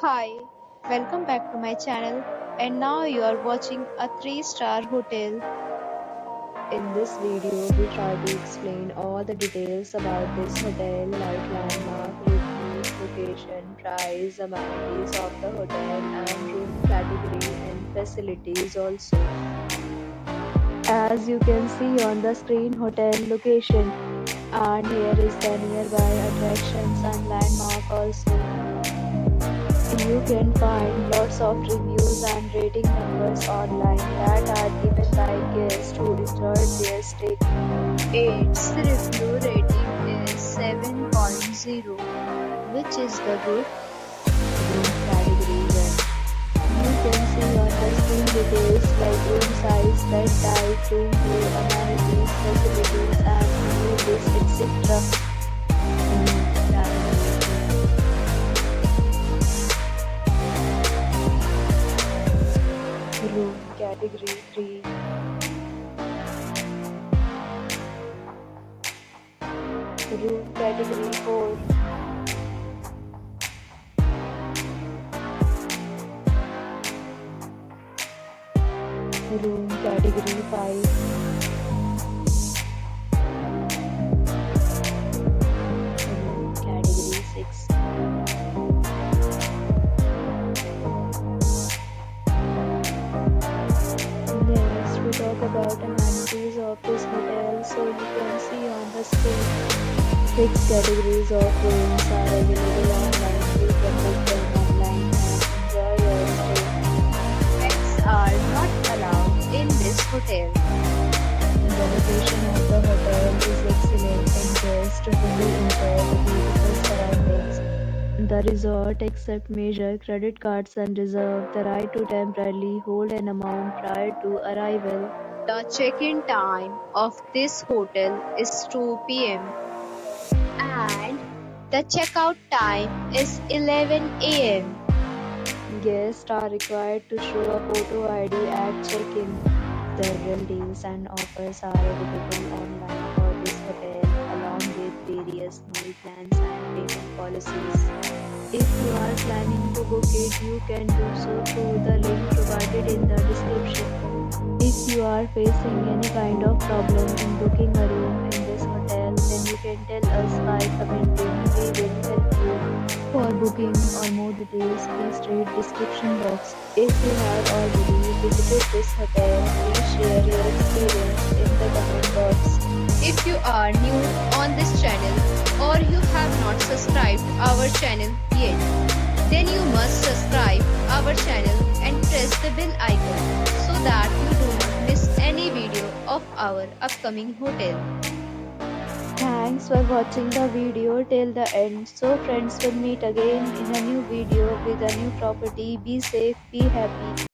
Hi, welcome back to my channel, and now you are watching a 3-star hotel. In this video, we try to explain all the details about this hotel like landmark, reviews, location, price, amenities of the hotel and room category and facilities also. As you can see on the screen, hotel location, and here is the nearby attractions and landmark also. You can find lots of reviews and rating numbers online that are given by guests who enjoyed their stay. Its review rating is 7.0, which is the good. Room category 1. You can see on the screen details like room size, bed type, room view, amenities, facilities, and review list, etc. Room category 3. Room category 4. Room category 5. Room category 6. Next, we talk about amenities of this hotel. So you can see on the screen, 6 categories of rooms are available online. You can book them online and enjoy your stay. Pets are not allowed in this hotel. The location of the hotel is excellent and guests really enjoy the beautiful surroundings. The resort accepts major credit cards and reserves the right to temporarily hold an amount prior to arrival. The check-in time of this hotel is 2 p.m. and the checkout time is 11 a.m. Guests are required to show a photo ID at check-in. Several deals and offers are available online for this hotel, along with various meal plans and payment policies. If you are planning to book it, you can do so through the link provided in the description. If you are facing any kind of problem in booking a room in this hotel, then you can tell us by commenting. We will help you. For booking or more details, please read description box. If you have already visited this hotel, please share your experience in the comment box. If you are new on this channel or you have not subscribed our channel yet, then you must subscribe our channel and press the bell icon so that you do not miss any video of our upcoming hotel. Thanks for watching the video till the end. So friends, will meet again in a new video with a new property. Be safe, be happy.